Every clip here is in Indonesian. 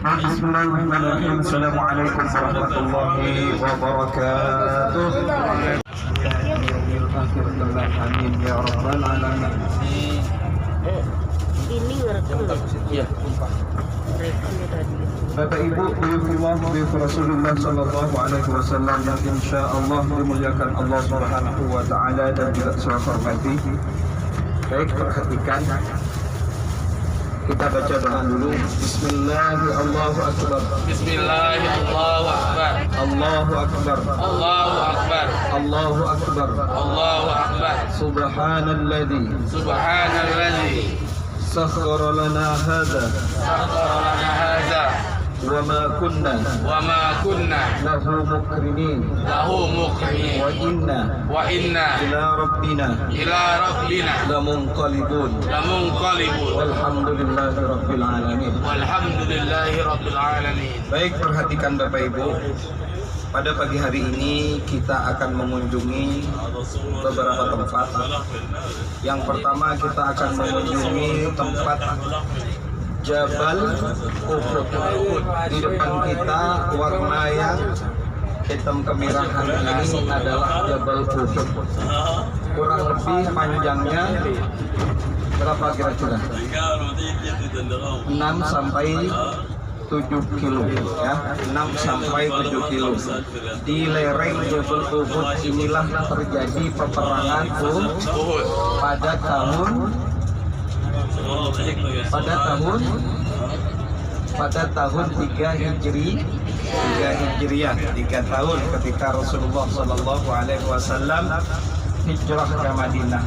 Bismillahirrahmanirrahim. Assalamualaikum warahmatullahi wabarakatuh. Amin ya rabbal alamin. Ini ngerekam. Iya. Bapak Ibu, buyut Rasulullah sallallahu alaihi wasallam yang insyaallah dimuliakan Allah Subhanahu wa taala dan juga saya hormati. Baik, perhatikan. Kita baca doa dulu. Bismillahirrahmanirrahim. Bismillahirrahmanirrahim. Allahu akbar. Allahu akbar. Allahu akbar. Allahu akbar. Subhanalladzi sakhkhara lana hadza sakhkhara lana hadza wa ma kunna lahu muqrinin wa inna ila rabbina lamunqalibun walhamdulillahi rabbil alamin. Baik, perhatikan Bapak Ibu. Pada pagi hari ini kita akan mengunjungi beberapa tempat. Yang pertama kita akan mengunjungi tempat Jabal Uhud. Di depan kita warna yang hitam kemerahan ini adalah Jabal Uhud. Kurang lebih panjangnya berapa kira-kira? 6 sampai 7 kilo ya, 6 sampai 7 kilo. Di lereng Jabal Uhud inilah terjadi peperangan Uhud pada tahun 3 Hijriah, 3 tahun ketika Rasulullah sallallahu alaihi wasallam hijrah ke Madinah.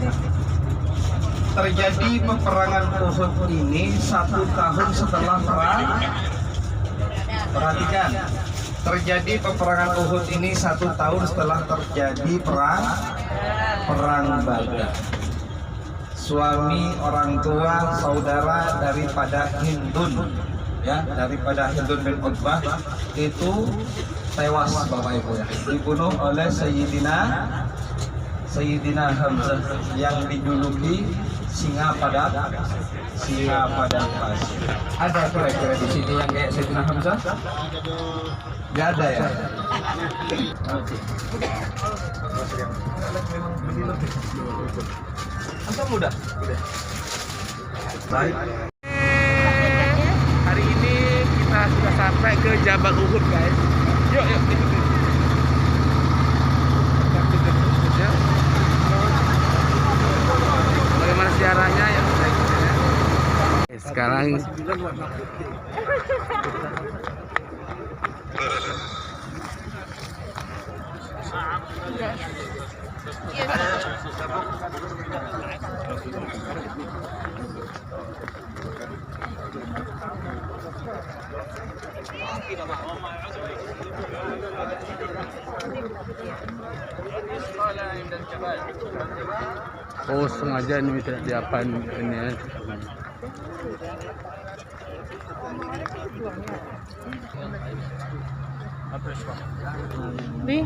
Terjadi peperangan Uhud ini 1 tahun setelah perang. Perhatikan, terjadi peperangan Uhud ini 1 tahun setelah terjadi perang Badar. Suami, orang tua, saudara daripada Hindun, ya, daripada Hindun bin Utbah itu tewas, Bapak Ibu ya, dibunuh oleh Sayyidina Hamzah yang dijuluki singa pada pasir. Ada kira-kira di sini yang kayak Sayyidina Hamzah? Gak ada ya? Masa muda? Baik. Hari ini kita sudah sampai ke Jabal Uhud, guys. Yuk. Bagaimana sejarahnya yang sekarang sengaja ini tidak diapain ini ya. Nih.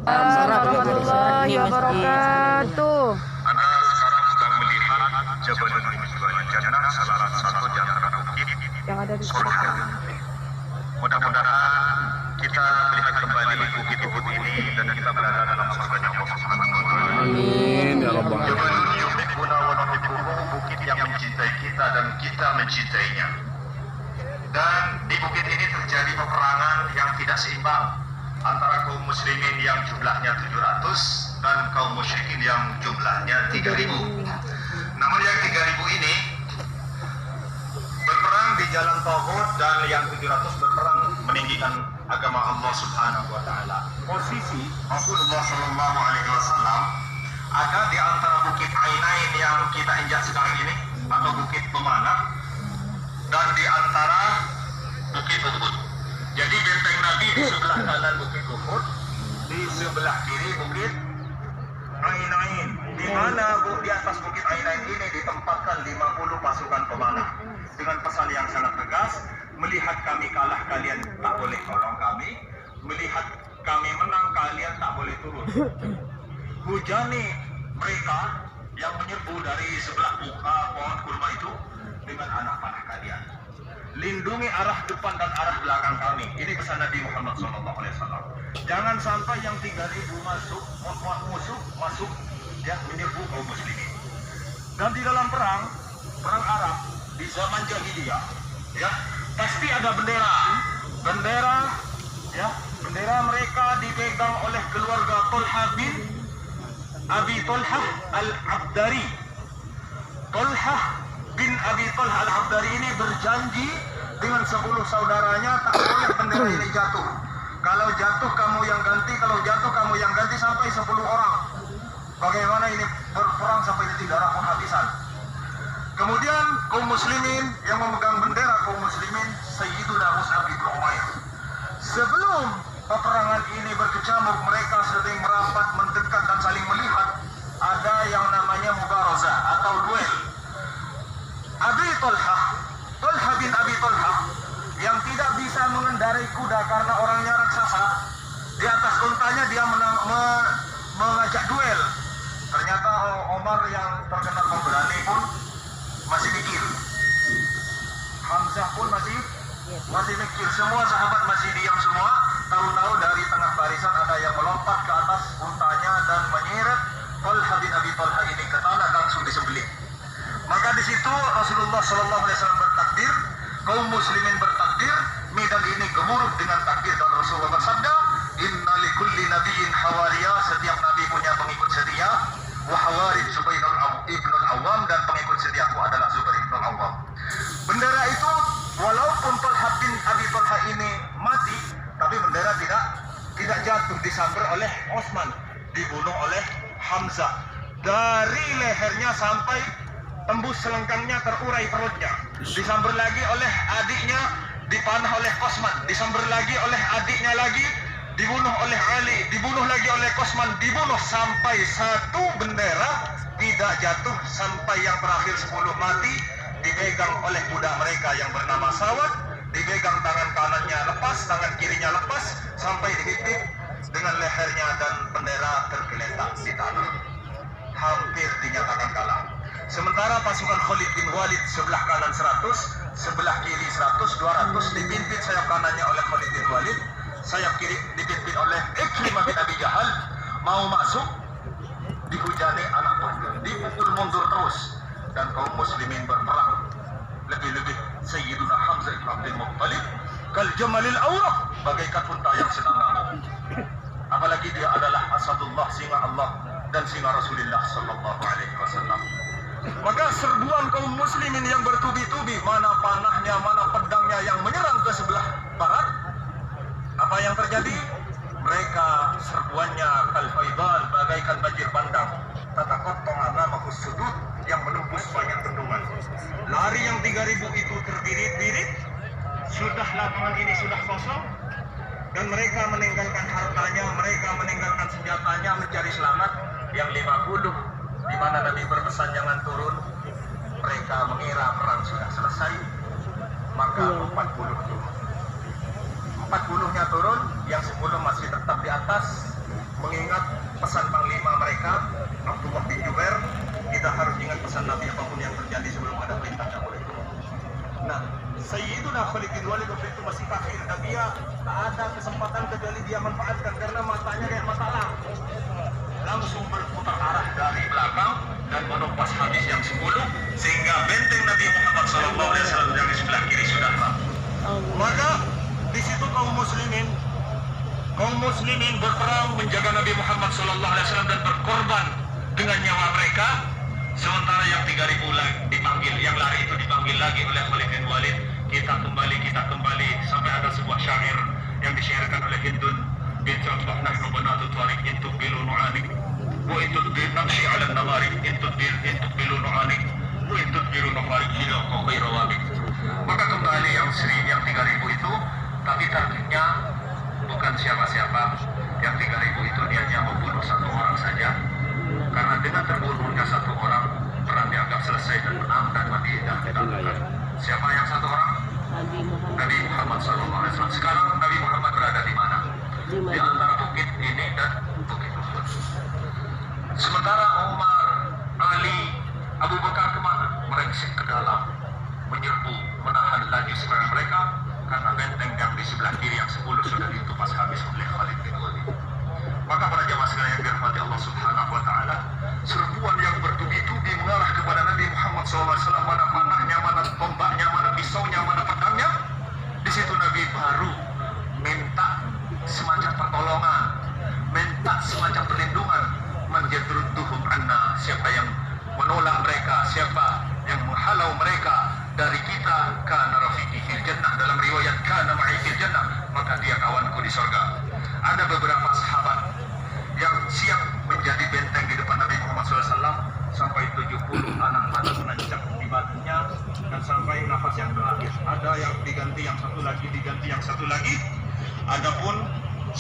Warahmatullahi wabarakatuh. Anda sekarang sedang melihat Jabal Jannah, salah satu di antara bukit Yang ada di surga. Mudah-mudahan kita melihat kembali bukit Uhud ini dan kita berada dalam surganya Allah Subhanahu wa taala. Amin ya rabbal alamin. Jabalun yuhibbuna wa nuhibbuhu, bukit yang mencintai kita dan kita mencintainya. Dan di bukit ini terjadi peperangan yang tidak seimbang antara kaum muslimin yang jumlahnya 700 dan kaum musyrikin yang jumlahnya 3000. Namun yang 3000 ini berperang di jalan tauhid dan yang 700 berperang meninggikan agama Allah Subhanahu wa taala. Posisi Rasulullah sallallahu alaihi wasallam ada di antara bukit Ainain yang kita injak sekarang ini atau bukit Pemanah dan di antara bukit Uhud. Jadi benteng Nabi di sebelah kanan bukit Uhud, di sebelah kiri bukit Ainain. Di mana di atas bukit Ainain ini ditempatkan 50 pasukan pemanah dengan pesan yang sangat tegas, melihat kami kalah kalian tak boleh tolong kami, melihat kami menang kalian tak boleh turun. Hujani mereka yang menyerbu dari sebelah pohon kurma itu dengan anak panah kalian. Lindungi arah depan dan arah belakang kami. Ini pesan Nabi Muhammad SAW. Jangan sampai yang 3.000 musuh masuk ya menyerbu kaum muslimin. Dan di dalam perang Arab di zaman jahiliyah ya pasti ada bendera ya, bendera mereka dipegang oleh keluarga Tolha bin Abi Tolha al-Abdari. Tolha bin Abi Tolha al-Abdari ini berjanji dengan 10 saudaranya tak boleh bendera ini jatuh. Kalau jatuh kamu yang ganti, kalau jatuh kamu yang ganti, sampai 10 orang. Bagaimana ini berperang sampai titik darah penghabisan. Kemudian kaum muslimin yang memegang bendera kaum muslimin Sayyiduna Mus'ab bin Umair. Sebelum peperangan ini berkecamuk, mereka sering merapat, mendekat dan saling melihat. Ada yang namanya mubarazah atau duel. Tolha bin Abi Tolha yang tidak bisa mengendarai kuda karena orangnya raksasa, di atas untanya dia mengajak duel. Ternyata Omar yang terkenal pemberani pun masih mikir, Hamzah pun masih mikir, semua sahabat masih diam semua. Tahu-tahu dari tengah barisan ada yang melompat ke atas untanya dan menyeret Tolha bin Abi Tolha ini ke tanah, langsung disembelih. Maka di situ Rasulullah SAW bertakbir, kaum muslimin bertakbir, medan ini gemuruh dengan takbir, dan Rasulullah bersabda, Inna likulli nabiyyin hawariyah, setiap nabi punya pengikut setia, wa hawarij Zubair ibnul Awam, dan pengikut setiaku adalah Zubair ibnul Awam. Bendera itu walaupun Tolha bin Abi Tolha ini mati, tapi bendera tidak jatuh, disambar oleh Osman, dibunuh oleh Hamzah. Dari lehernya sampai tembus selengkangnya, terurai perutnya. Disambar lagi oleh adiknya, dipanah oleh Osman. Disambar lagi oleh adiknya lagi, dibunuh oleh Ali. Dibunuh lagi oleh Osman, dibunuh sampai satu bendera tidak jatuh, sampai yang terakhir 10 mati, dipegang oleh kuda mereka yang bernama Sawat. Dipegang tangan kanannya lepas, tangan kirinya lepas, sampai dititik dengan lehernya, dan bendera tergeletak di tanah. Hampir dinyatakan kalah. Sementara pasukan Khalid bin Walid sebelah kanan 100, sebelah kiri 100, 200, dipimpin sayap kanannya oleh Khalid bin Walid, sayap kiri dipimpin oleh Ikrimah bin Abi Jahal. Mau masuk, dihujani anak panah, dipukul mundur terus, dan kaum muslimin berperang. Lebih-lebih Sayyiduna Hamzah bin Abdul Muttalib kal jamalil awraq, bagaikan unta yang sedang ngamuk. Apalagi dia adalah Asadullah, singa Allah dan singa Rasulullah sallallahu alaihi wasallam. Maka serbuan kaum muslimin yang bertubi-tubi, mana panahnya, mana pedangnya yang menyerang ke sebelah barat, apa yang terjadi? Mereka serbuannya kal-faidal, bagaikan banjir bandang, tataqatta'a amamahu sudud, yang menembus banyak bendungan. Lari yang 3.000 itu terbirit-birit, sudah lapangan ini sudah kosong, dan mereka meninggalkan hartanya, mereka meninggalkan senjatanya mencari selamat. Yang 50 di mana Nabi berpesan jangan turun, mereka mengira perang sudah selesai, maka 40 turun. 40-nya turun, yang 10 masih tetap di atas, mengingat pesan panglima mereka, Abdullah bin Jubair. Kita harus ingat pesan Nabi, apapun yang terjadi sebelum ada perintah tidak boleh turun. Nah, Sayyiduna Khalid bin Walid waktu itu masih kafir, dan dia tak ada kesempatan kecuali dia manfaatkan, karena matanya kayak mata lampu. Langsung berputar arah dari belakang dan menumpas habis yang 10, sehingga benteng Nabi Muhammad SAW yang di sebelah kiri sudah rapuh. Maka di situ kaum muslimin berperang menjaga Nabi Muhammad SAW dan berkorban dengan nyawa mereka. Sementara yang 3.000 dipanggil, yang lari itu dipanggil lagi oleh Khalid bin Walid. Kita kembali, sampai ada sebuah syair yang disyairkan oleh Hindun bin Utbah, nahnu banatu tariq intubbilu nu'anik wa intubbil namshi 'ala an-namari intubbilu nu'anik wa intubbilu nu'arik hila khairu wabik. Maka kembali yang 3.000 itu, tapi targetnya bukan siapa-siapa. Yang 3.000 itu niatnya membunuh satu orang saja, karena dengan terbunuhnya satu orang, perang dianggap selesai dan menang, dan mati dan ditangkap. Siapa yang satu orang? Nabi Muhammad SAW. Sekarang Nabi Muhammad berada di mana? Di antara bukit ini dan bukit Uhud. Sementara Umar, Ali,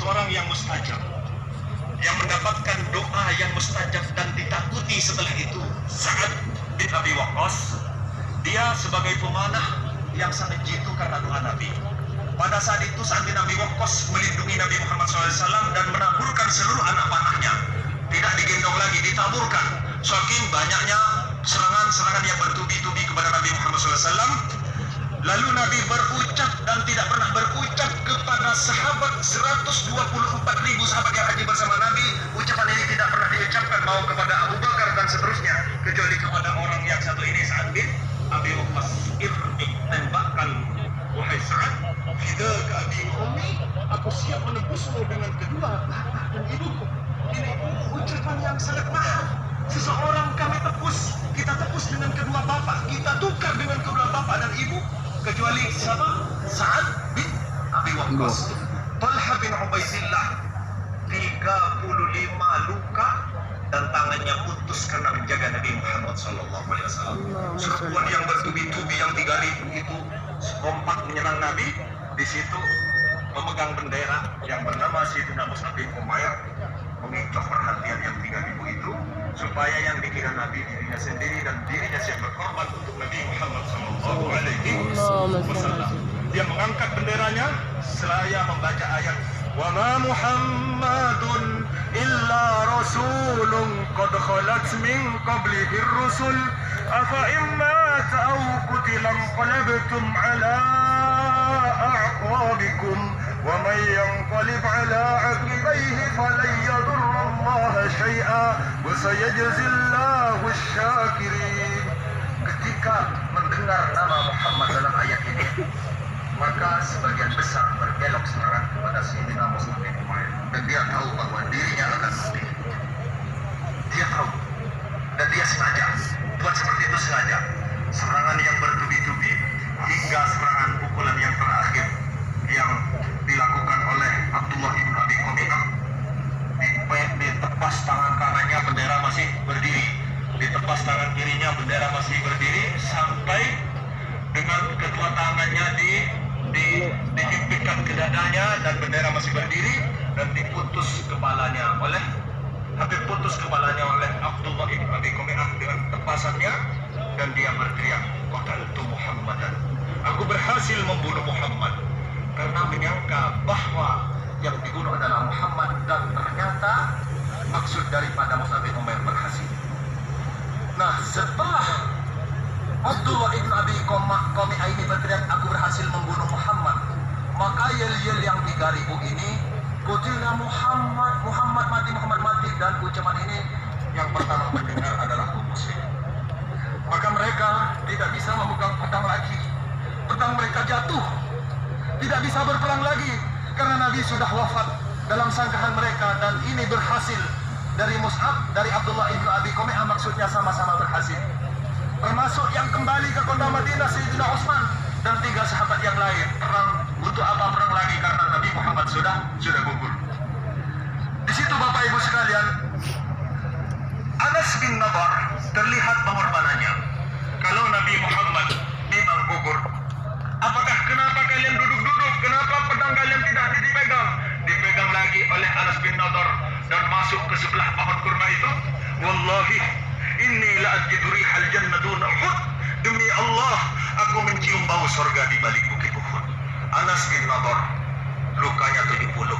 seorang yang mustajab, yang mendapatkan doa yang mustajab dan ditakuti setelah itu, Sa'ad bin Abi Waqqas. Dia sebagai pemanah yang sangat jitu karena doa Nabi. Pada saat itu Sa'ad bin Abi Waqqas melindungi Nabi Muhammad SAW dan menaburkan seluruh anak panahnya. Tidak digendong lagi, ditaburkan. Saking banyaknya serangan-serangan yang bertubi-tubi kepada Nabi Muhammad SAW. Lalu Nabi berucap dan tidak pernah berucap kepada sahabat 124.000 sahabat yang haji bersama Nabi. Ucapan ini tidak pernah diucapkan mau kepada Abu Bakar dan seterusnya, kecuali kepada orang yang satu ini, Sa'ad bin Abi Waqqas. Irmi, tembakkan wahai Sa'ad, fidaka abi ummi, aku siap menebusmu dengan kedua bapak dan ibuku. Ini ucapan yang sangat mahal. Seseorang kami tebus, kita tebus dengan kedua bapak, kita tukar dengan kedua bapak dan ibu, kecuali siapa? Sa'ad bin Abi Waqqas. Talha bin Ubaidillah 35 luka dan tangannya putus karena menjaga Nabi Muhammad SAW. Serbuan yang bertubi-tubi yang 3.000 itu kompak menyerang Nabi. Di situ memegang bendera yang bernama Sayyidina Mus'ab bin Umair, mengincar perhatian yang 3.000 itu supaya yang dikira Nabi dirinya sendiri dan dirinya siap berkorban untuk Nabi Muhammad SAW. Dia mengangkat benderanya seraya membaca ayat wa ma Muhammadun illa rasulun qad khalat min qablihi ar-rusul afa imma aw qutilan qalabtum ala a'qabikum wa man yanqalib ala 'aqibaihi falan yadurra Allah syai'a wa sayajzillahu asy-syakirin. Ketika mendengar nama Muhammad dalam ayat ini, maka sebagian besar berbelok serangan kepada Sayyidina Mus'ab bin Umair, dan dia tahu bahwa dirinya akan mati. Dia tahu dan dia sengaja buat seperti itu, sengaja serangan yang bertubi-tubi hingga serangan pukulan yang terakhir yang dilakukan oleh Abdullah bin Abi Qami'ah. Ditepas tangan kanannya, bendera masih berdiri. Ditepas tangan kirinya, bendera masih berdiri, sampai dengan kedua tangannya dihimpitkan ke dadanya dan bendera masih berdiri, dan diputus kepalanya oleh Abdullah bin Abi Qami'ah dengan tepasannya, dan dia berteriak, qataltu Muhammadan, aku berhasil membunuh Muhammad, karena menyangka bahwa yang dibunuh adalah Muhammad, dan ternyata maksud daripada Mus'ab bin Umair berhasil. Nah, setelah Abdullah bin Abi Qami'ah ini berteriak, aku berhasil membunuh Muhammad, maka yel-yel yang 3.000 ini, qutila Muhammad, Muhammad mati, dan ucapan ini yang pertama mendengar adalah kaum muslim. Maka mereka tidak bisa memegang pedang lagi. Pedang mereka jatuh, tidak bisa berperang lagi karena Nabi sudah wafat dalam sangkahan mereka, dan ini berhasil dari Mus'ab, dari Abdullah bin Abi Qami'ah, maksudnya sama-sama berhasil. Termasuk yang kembali ke kota Madinah, Sayyidina Utsman dan 3 sahabat yang lain. Perang untuk apa perang lagi, karena Nabi Muhammad sudah gugur. Di situ Bapak Ibu sekalian, Anas bin Nadar terlihat pengorbanannya. Kalau Nabi Muhammad memang gugur, apakah kenapa kalian duduk-duduk? Kenapa pedang kalian tidak dipegang? Dipegang lagi oleh Anas bin Nadar dan masuk ke sebelah pohon kurma itu. Wallahi inni la ajidu rihal jannah duna Uhud. Demi Allah, aku mencium bau surga di balik bukit Uhud. Anas bin Nadar lukanya 70,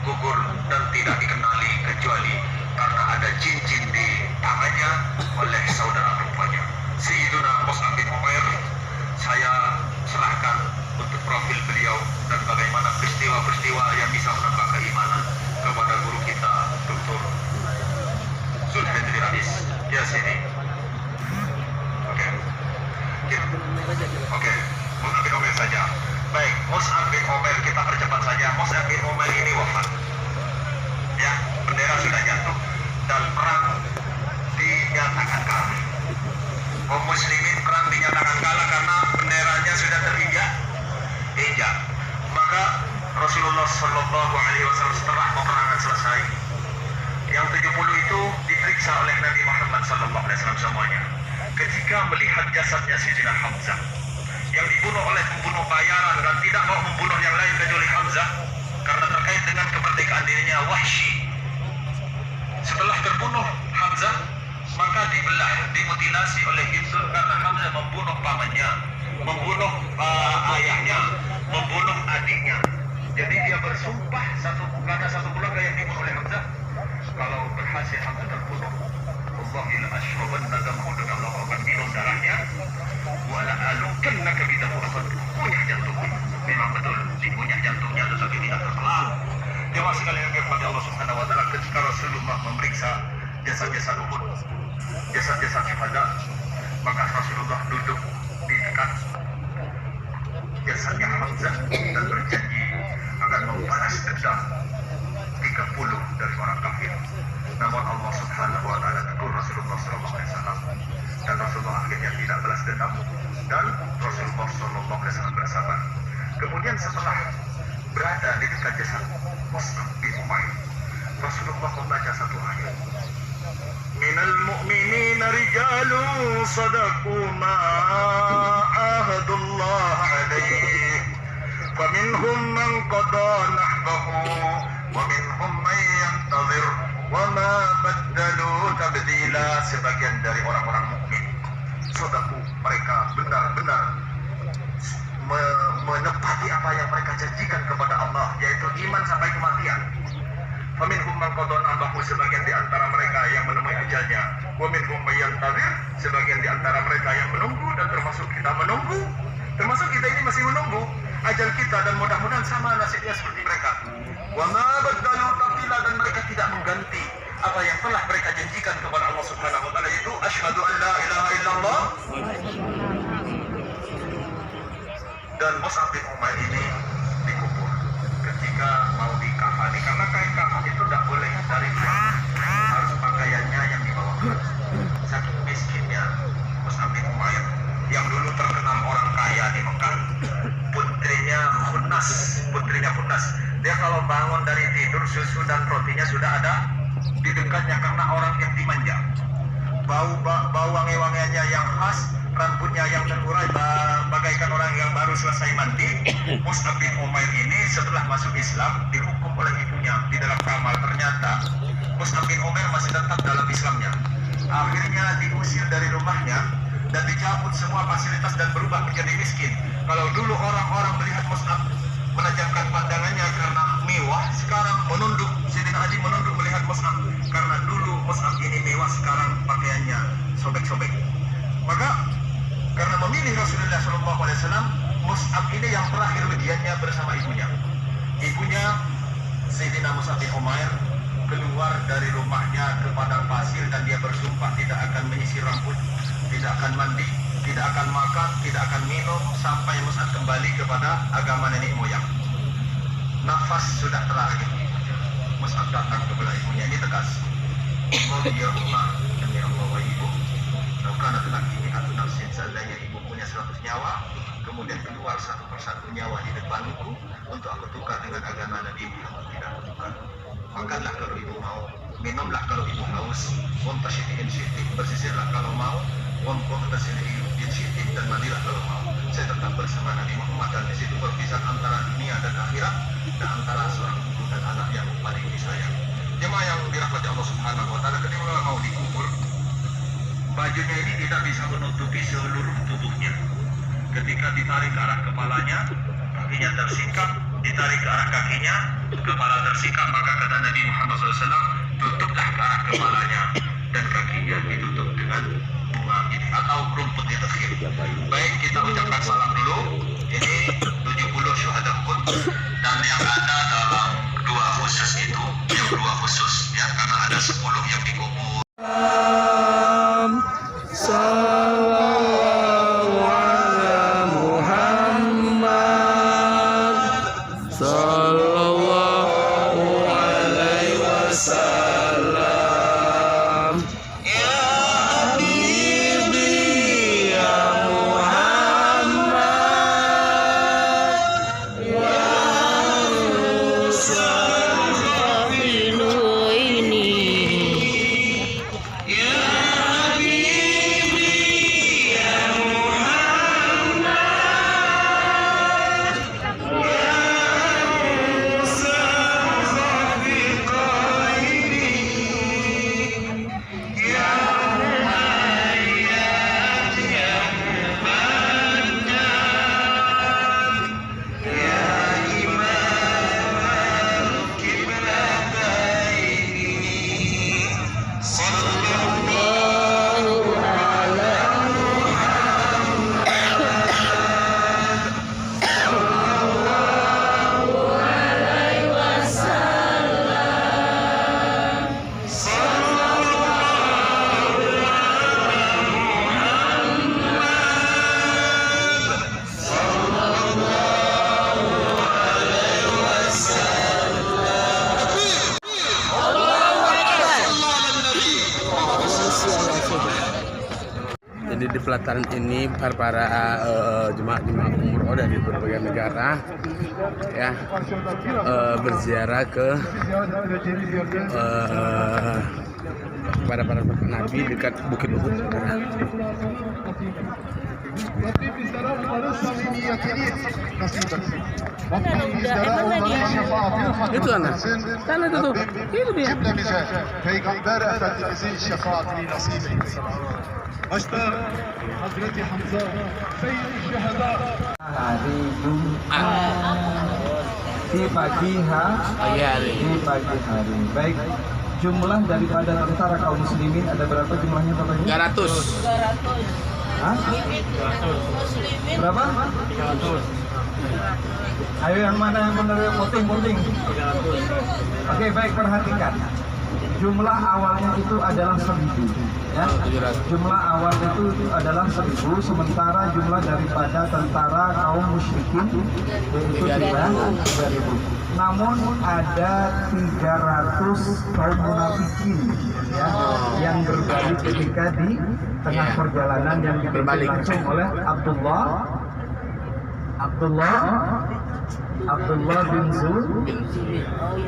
gugur dan tidak dikenali kecuali karena ada cincin di tangannya oleh saudara perempuannya. Sayyiduna Mus'ab bin Umair, saya serahkan untuk profil beliau dan bagaimana peristiwa-peristiwa yang bisa menambah keimanan kepada guru kita, Dr. Zulhidri Rais. Ya, sini. Oke. Mus'ab bin Umair saja. Baik, Mus'ab bin Umair, kita percepat saja. Mus'ab bin Umair ini wafat. Ya, bendera sudah jatuh dan perang dinyatakan kalah. Kaum muslimin perang dinyatakan kalah karena benderanya sudah terinjak. Maka Rasulullah Shallallahu Alaihi Wasallam setelah peperangan selesai, yang 70 itu diperiksa oleh Nabi Muhammad Sallallahu Alaihi Wasallam semuanya. Ketika melihat jasadnya Sayyidina Hamzah yang dibunuh oleh pembunuh bayaran dan tidak mau membunuh yang lain kecuali Hamzah karena terkait dengan dimutilasi oleh Hitler karena Hamzah membunuh pamannya, membunuh ayahnya, membunuh adiknya. Jadi dia bersumpah karena satu keluarga yang dibunuh oleh Hamzah, kalau berhasil Hamzah terbunuh, Allahil ashrabanna damahu, dan Allah akan minum darahnya, wala alukannaka bidahu, akan kunyah jantungnya. Memang betul dikunyah jantungnya tetapi tidak terpelah. Jemaah sekalian yang dirahmati Allah Subhanahu wa taala, ketika Rasulullah memeriksa jasad-jasad Uhud, jasad-jasad syuhada, maka Rasulullah duduk di dekat jasadnya Hamzah dan berjanji akan membalas dendam 30 dari orang kafir. Namun Allah Subhanahu wa taala tegur Rasulullah sallallahu alaihi wasallam, dan Rasulullah akhirnya tidak balas dendam, dan Rasulullah sallallahu alaihi wasallam bersabar. Kemudian setelah berada di dekat jasad Mus'ab bin Umair, Rasulullah membaca satu ayat, minal mu'minina rijalun sadaqu ma ahadullah alaih, faminhum man qada nahbahu wa minhum man yantazir wa ma baddalu tabdila. Sebagian dari orang-orang mukmin sadaqu, mereka benar-benar menepati apa yang mereka janjikan kepada Allah, yaitu iman sampai kematian. Faminhum man qada nahbahu, sebagian di antara mereka yang menemui ajalnya. Wa minhum man yantazir, sebagian di antara mereka yang menunggu, dan termasuk kita menunggu. Termasuk kita ini masih menunggu ajal kita, dan mudah-mudahan sama nasibnya seperti mereka. Wa ma baddalu tabdila, dan mereka tidak mengganti apa yang telah mereka janjikan kepada Allah Subhanahu wa taala, yaitu asyhadu an la ilaha illallah. Dan Mus'ab bin Umair ini dikubur ketika mau dikafani, karena kain kafan itu tidak boleh dari kain, harus pakaiannya yang dibawa. Saking miskinnya Mus'ab bin Umair, yang dulu terkenal orang kaya di Mekah, putrinya Khunnas, dia kalau bangun dari tidur, susu dan rotinya sudah ada di dekatnya karena orang yang dimanja. Bau wangi-wangiannya yang khas, rambutnya yang terurai bagaikan orang yang baru selesai mandi. Mus'ab bin Umair ini setelah masuk Islam dihukum oleh ibunya di dalam kamar. Ternyata Mus'ab bin Umair masih tetap dalam Islamnya. Akhirnya diusir dari rumahnya dan dicabut semua fasilitas dan berubah menjadi miskin. Kalau dulu orang-orang melihat Mus'ab menajamkan pandangannya karena mewah, sekarang menunduk. Sayyidina Ali menunduk melihat Mus'ab karena dulu Mus'ab ini mewah, sekarang pakaiannya sobek-sobek. Maka karena memilih Rasulullah SAW, Mus'ab ini yang terakhir ujiannya bersama ibunya. Ibunya Sayyidina Mus'ab bin Umair keluar dari rumahnya ke padang pasir, dan dia bersumpah tidak akan menyisir rambut, tidak akan mandi, tidak akan makan, tidak akan minum sampai Mus'ab kembali kepada agama nenek moyang. Nafas sudah terakhir, Mus'ab datang kepada ibunya. Ini tegas, Allah ya Allah, demi Allah wa ibu, karena telah ini atau nafsin, seandainya ibu punya 100 nyawa, kemudian keluar satu persatu nyawa di depanku untuk aku tukar dengan agama Nabi Muhammad, tidak aku tukar. Makanlah kalau ibu mau, minumlah kalau ibu haus, wamtashitin syitin, bersisirlah kalau mau, wamtashitin syitin, dan mandilah kalau mau. Saya tetap bersama Nabi Muhammad, dan di situ berpisah antara dunia dan akhirat, dan antara seorang ibu dan anak yang paling disayang. Jemaah yang dirahmati Allah Subhanahu wa taala, ketika mau dikubur, bajunya ini tidak bisa menutupi seluruh tubuhnya. Ketika ditarik ke arah kepalanya, kakinya tersingkap, ditarik ke arah kakinya, kepala tersingkap, maka kata Nabi Muhammad SAW, tutuplah ke arah kepalanya dan kakinya ditutup dengan bunga atau rumput di terakhir. Baik, kita ucapkan salam dulu. Ini 70 syuhada Uhud, dan yang ada dalam dua khusus itu, yang dua khusus ya, karena ada 10 yang dikubur. Sallallahu ala Muhammad, sallallahu alaihi wasallam. Ya Habibi ya Muhammad, pelataran ini para jemaah umroh dari berbagai negara ya berziarah ke kepada para nabi dekat Bukit Uhud. Itu anak. Sana itu tuh. Itu dia. Peygamber Efendimizin şefaatini nasip eylesin. Başta Hazreti Hamza Seyyid-i Şehada Hari Jumat di pagi hari. Di pagi hari. Baik. Jumlah daripada tentara kaum muslimin ada berapa jumlahnya Bapak Ibu? 300. Hah? Berapa? 300. Ayo yang mana yang benar voting. Oke, baik, perhatikan. Jumlah awalnya itu adalah 1000 ya. Jumlah awal itu adalah 1000, sementara jumlah daripada tentara kaum musyrikin itu 3000. Namun ada 300 kaum munafikin ya, yang berbalik ketika di tengah perjalanan yang dipimpin langsung oleh Abdullah bin Zul,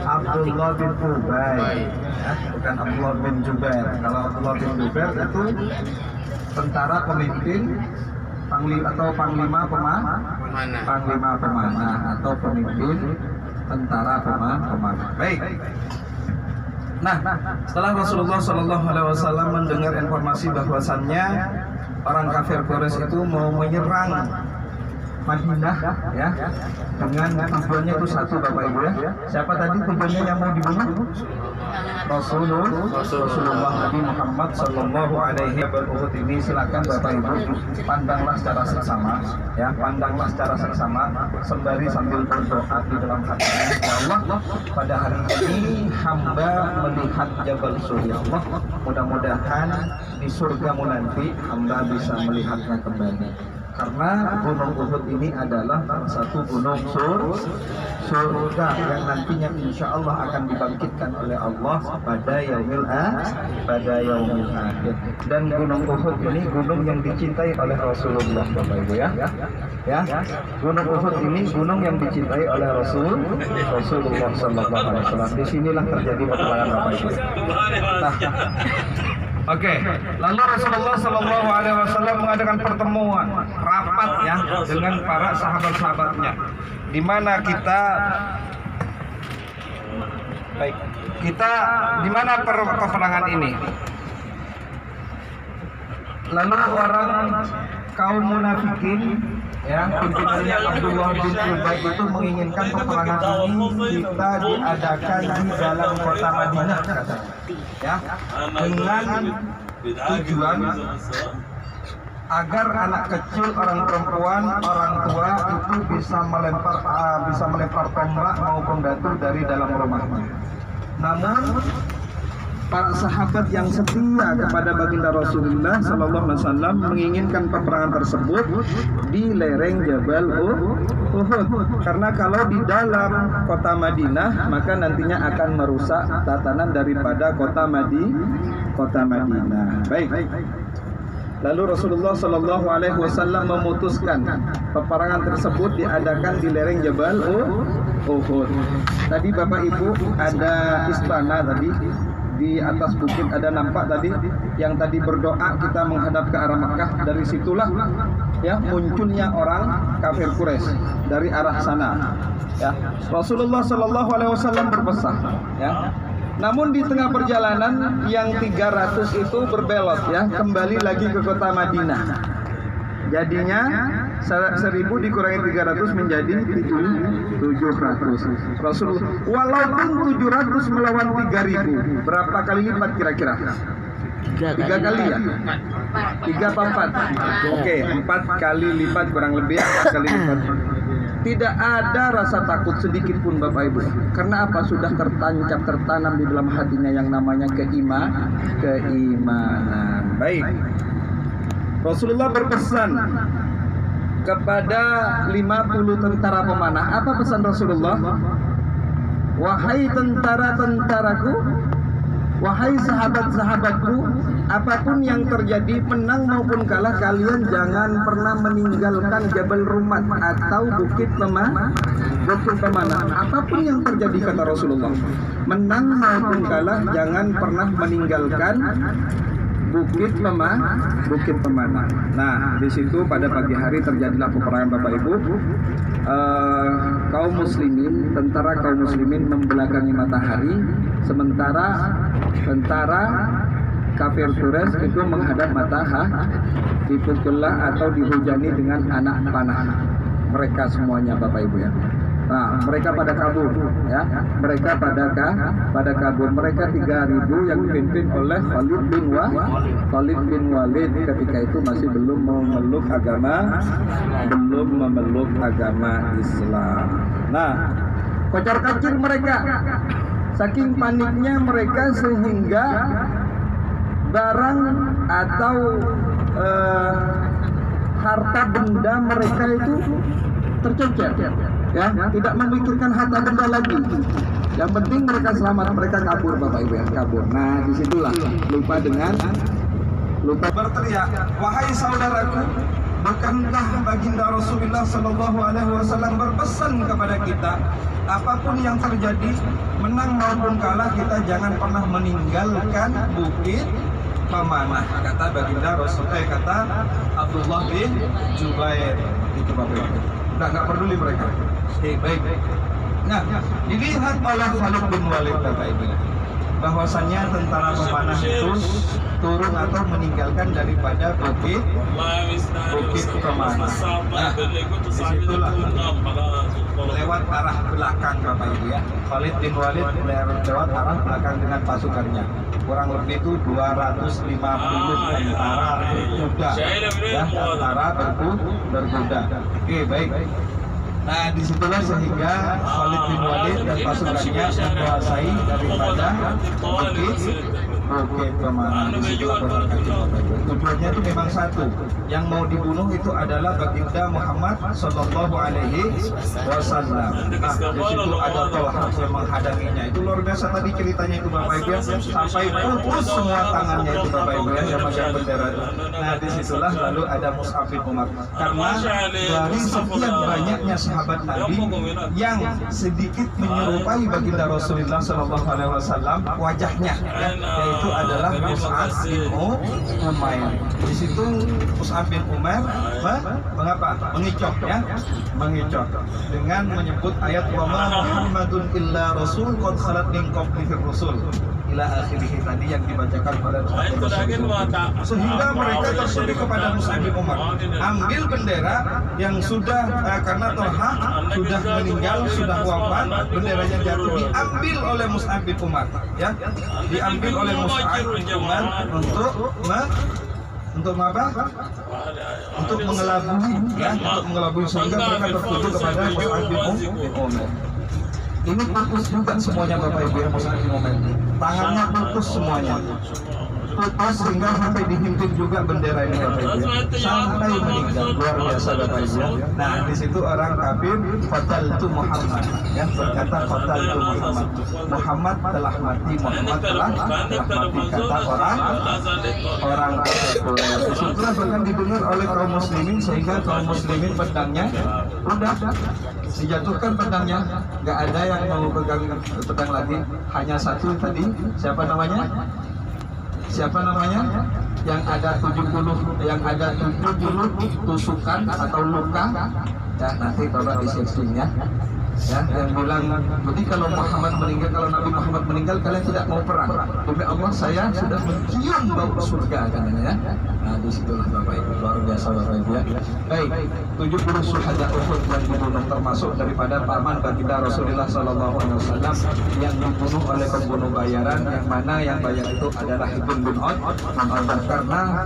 Abdullah bin Ubay, ya, bukan Abdullah bin Jubair. Kalau Abdullah bin Jubair itu tentara pemimpin panglima pemanah atau pemimpin tentara pemanah. Baik. Nah, setelah Rasulullah SAW mendengar informasi bahwasannya orang kafir Quraisy itu mau menyerang Madinah ya, dengan tujuannya itu satu Bapak Ibu ya. Siapa tadi tujuannya yang mau dibunuh? Rasulullah Nabi Muhammad Sallallahu Alaihi Wasallam. Ini silakan Bapak Ibu pandanglah secara seksama ya, pandanglah secara seksama sembari sambil berdoa di dalam hati. Ya Allah, pada hari ini hamba melihat Jabal Surya. Allah, mudah-mudahan di surgamu nanti hamba bisa melihatnya kembali. Karena Gunung Uhud ini adalah satu gunung surga yang nantinya insya Allah akan dibangkitkan oleh Allah pada yaumil akhir. Dan Gunung Uhud ini gunung yang dicintai oleh Rasulullah Bapak Ibu ya. Gunung Uhud ini gunung yang dicintai oleh Rasulullah Sallallahu Alaihi Wasallam. Disinilah terjadi peperangan Bapak Ibu. Nah, oke, lalu Rasulullah Sallallahu Alaihi Wasallam mengadakan pertemuan rapat ya dengan para sahabat-sahabatnya, di mana kita di mana peperangan ini. Lalu orang kaum munafikin ya, pimpinannya Abdullah bin Ubay itu menginginkan peperangan ini kita diadakan di dalam kota Madinah katanya ya, dengan tujuan agar anak kecil, orang perempuan, orang tua itu bisa melempar tombak maupun batu dari dalam rumahnya. Namun para sahabat yang setia kepada baginda Rasulullah Sallallahu Alaihi Wasallam menginginkan peperangan tersebut di lereng Jabal Uhud, karena kalau di dalam kota Madinah maka nantinya akan merusak tatanan daripada kota Madinah. Baik. Lalu Rasulullah Sallallahu Alaihi Wasallam memutuskan peperangan tersebut diadakan di lereng Jabal Uhud. Tadi Bapak Ibu ada istana tadi. Di atas bukit ada nampak tadi yang tadi berdoa kita menghadap ke arah Makkah. Dari situlah ya munculnya orang kafir Quraisy dari arah sana ya. Rasulullah Sallallahu Alaihi Wasallam berpesan ya. Namun di tengah perjalanan yang 300 itu berbelot ya, kembali lagi ke kota Madinah. Jadinya 1000 dikurangi 300 menjadi 700. Rasulullah walaupun 700 melawan 3000, berapa kali lipat kira-kira? 3 kali ya? 3 apa 4? Oke, 4 kali lipat kurang lebih 4 kali lipat. Tidak ada rasa takut sedikit pun Bapak Ibu. Karena apa? Sudah tertanam di dalam hatinya yang namanya keimanan. Baik. Rasulullah berpesan kepada 50 tentara pemanah. Apa pesan Rasulullah? Wahai tentara-tentaraku, wahai sahabat-sahabatku, apapun yang terjadi, menang maupun kalah, kalian jangan pernah meninggalkan Jabal Rumat atau Bukit Pemanah. Apapun yang terjadi, kata Rasulullah, menang maupun kalah, jangan pernah meninggalkan Bukit Pemanah. Nah, di situ pada pagi hari terjadilah peperangan, Bapak Ibu. Kaum muslimin, tentara kaum muslimin membelakangi matahari, sementara tentara kafir Quraisy itu menghadap matahari, dipukullah atau dihujani dengan anak panah mereka semuanya, Bapak Ibu ya. Nah, mereka pada kabur ya. Mereka pada kabur. Mereka 3.000 yang dipimpin oleh Khalid bin Walid ketika itu masih belum memeluk agama Islam. Nah, kocar-kacir mereka. Saking paniknya mereka sehingga barang atau harta benda mereka itu tercecer, ya, tidak memikirkan harta benda lagi. Yang penting mereka selamat, mereka kabur, Bapak Ibu ya, kabur. Nah, disitulah lupa berteriak, wahai saudaraku, bukankah baginda Rasulullah Shallallahu Alaihi Wasallam berpesan kepada kita, apapun yang terjadi, menang maupun kalah, kita jangan pernah meninggalkan Bukit Pemanah, kata baginda Rasulullah, kata Abdullah bin Jubair. Itu Bapak Ibu. Nggak peduli mereka. Oke, baik. Nah, dilihat oleh Khalid bin Walid, Bapak Ibu, bahwasannya tentara pemanah itu turun atau meninggalkan daripada Bukit Pemanah. Nah, disitulah lewat arah belakang, Bapak Ibu ya. Khalid bin Walid lewat arah belakang dengan pasukannya. Kurang lebih itu 250 tentara berkuda, ya, tentara berkuda. Oke, baik. Nah, disitulah sehingga Khalid bin Walid dan pasukannya menguasai daripada Bukit Pemanah. Tujuannya itu memang satu, yang mau dibunuh itu adalah baginda Muhammad Sallallahu Alaihi Wasallam. Nah, di situ ada Tolha yang menghadapinya. Itu luar biasa tadi ceritanya itu, Bapak Ibu ya, sampai putus semua tangannya itu, Bapak Ibu ya, yang megang bendera itu. Nah, disitulah lalu ada Mus'ab bin Umar. Karena dari sekian banyaknya sahabat Nabi yang sedikit menyerupai baginda Rasulullah Sallallahu Alaihi Wasallam wajahnya, ya, yaitu adalah Mus'ab bin Umair. Di situ Mus'ab bin Umair mengapa? Mengicok ya, mengicok dengan menyebut ayat wa ma Muhammadun illa rasul qad khalat min qablihi rusul ila akhirih tadi yang dibacakan pada sehingga mereka terseru kepada Mus'ab bin Umar, ambil bendera yang sudah karena Tolha sudah meninggal, sudah wafat, benderanya jatuh, diambil oleh Mus'ab bin Umar ya, diambil oleh Mus'ab bin Umar untuk apa? Untuk mengelabui ya, untuk mengelabui sehingga mereka tertuju kepada Mus'ab bin Umar. Ini putus juga semuanya, Bapak Ibu ya, Mus'ab bin Umar. Tangannya putus semuanya. Putus sehingga sampai dihimpit juga bendera ini, Bapak Ibu ya, sampai meninggal. Luar biasa, Bapak Ibu ya. Nah, di situ orang kafir fataltu Muhammad ya, berkata fataltu Muhammad. Muhammad telah mati, Muhammad telah mati, kata orang kafir. Disitulah bahkan didengar oleh kaum muslimin sehingga kaum muslimin pedangnya udah dijatuhkan, pedangnya nggak ada yang mau pegang pedang lagi, hanya satu tadi. Siapa namanya? Yang ada 70 tusukan atau luka ya, nanti Bapak disisinya ya, yang bilang jadi kalau Nabi Muhammad meninggal kalian tidak mau perang, demi Allah saya sudah mencium bau surga katanya ya. Nah, disitulah Bapak Ibu, luar biasa Bapak Ibu ya. Baik, 70 syuhada Uhud yang dibunuh, termasuk daripada paman baginda Rasulullah Sallallahu Alaihi Wasallam yang dibunuh oleh pembunuh bayaran, yang mana yang bayar itu adalah Ibn bin Utbah, karena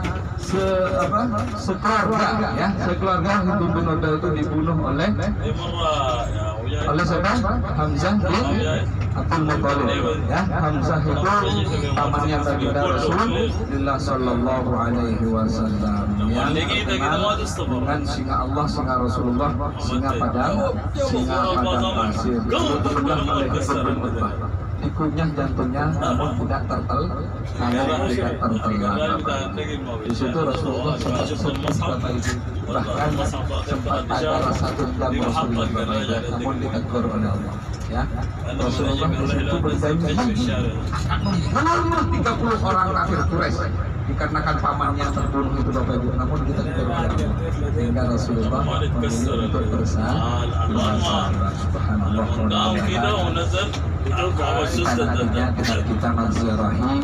sekeluarga ya, sekeluarga Ibn bin Utbah itu dibunuh oleh siapa? Hamzah bin Abdul Muttalib ya. Hamzah itu pamannya baginda Rasulullah Sallallahu Alaihi Wasallam yang terkenal dengan singa Allah, singa Rasulullah, singa padang pasir. Disebutlah oleh Ibn bin Utbah. dikunyah jantungnya namun tidak tertelan. Di situ Rasulullah sempat sembuh Bapak Ibu, bahkan sempat ada rasa dendam Rasulullah Bapak Ibu, namun ditegur oleh Allah. Ya, Rasulullah di situ berjanji akan membunuh 30 orang kafir Quraisy dikarenakan pamannya terbunuh itu Bapak Ibu, namun ditegur oleh Allah sehingga Rasulullah memilih untuk bersabar. Subhanallah. Karena kita menziarahi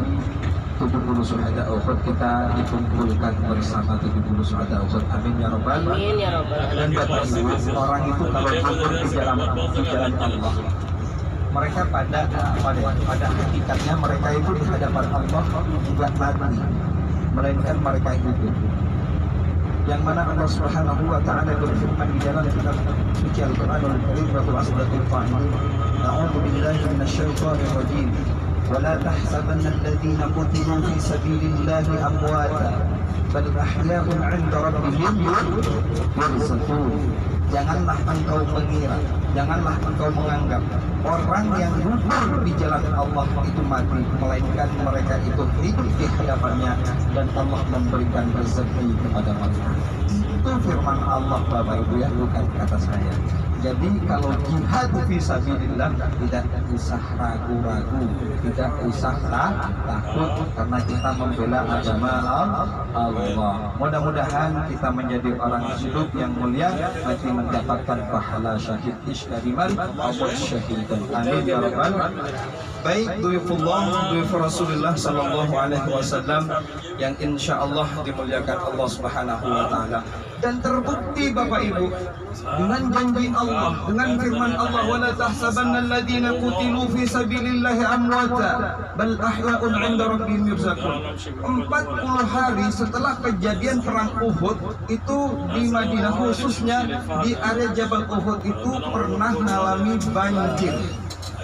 70 syuhada Uhud, kita dikumpulkan bersama 70 syuhada Uhud. Amin ya rabbal alamin. Dan Bapak Ibu, orang itu kalau gugur di jalan Allah, mereka pada hakikatnya mereka itu di hadapan Allah tidak mati, melainkan mereka hidup. Yang mana Allah Subhanahu wa taala berfirman di dalam kitab suci Al-Qur'anul Karim, wa asdaqul qa'ilin, a'udzu billahi minasyaitonir rajim, wa la tahsabanna alladziina qutilu fi sabilillahi amwata bal ahya'un 'inda rabbihim yurzaqun. Janganlah engkau mengira, janganlah engkau menganggap orang yang gugur di jalan Allah itu mati, melainkan mereka itu hidup di hadapannya dan Allah memberikan rezeki kepada mereka. Itu firman Allah Bapak Ibu ya, bukan kata saya. Jadi kalau jihad fisabilillah tidak usah ragu-ragu, tidak usah takut, karena kita membela agama Allah. Mudah-mudahan kita menjadi orang hidup yang mulia, nanti mendapatkan pahala syahid isyhadiman maupun syahidan. Amin ya rabbal alamin. Baik, duyufullah, duyuf Rasulullah sallallahu alaihi wasallam yang insyaallah dimuliakan Allah Subhanahu wa taala. Dan terbukti Bapak Ibu dengan janji Allah, dengan firman Allah, wala tahsabanna alladziina qutilu fi sabilillahi amwata bal ahya'un 'inda rabbihim yurzaqun. 40 hari setelah kejadian perang Uhud itu di Madinah, khususnya di area Jabal Uhud itu pernah mengalami banjir.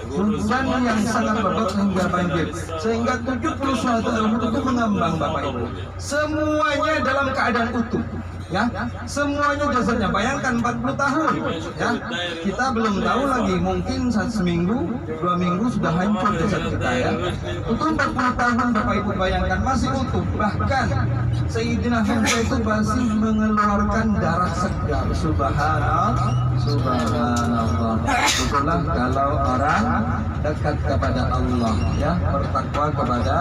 Hujan yang sangat lebat hingga banjir, sehingga 70 syuhada Uhud itu mengambang Bapak Ibu. Semuanya dalam keadaan utuh. Ya, semuanya jasadnya. Bayangkan 40 tahun. Ya, kita belum tahu lagi, mungkin seminggu, 2 minggu sudah hancur jasad kita ya. Itu 40 tahun Bapak Ibu, bayangkan masih utuh. Bahkan Sayyidina Hamzah itu masih mengeluarkan darah segar. Subhanallah. Itulah kalau orang dekat kepada Allah, ya, bertakwa kepada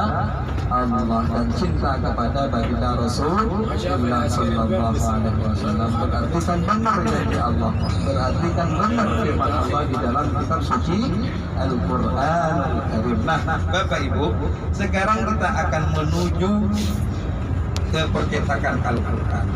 Allah dan cinta kepada baginda Rasulullah sallallahu alaihi wasallam, berarti kan benar janji Allah, berarti kan benar firman Allah di dalam kitab suci Al-Qur'anul Karim. Nah, Bapak Ibu, sekarang kita akan menuju ke percetakan Al-Qur'an.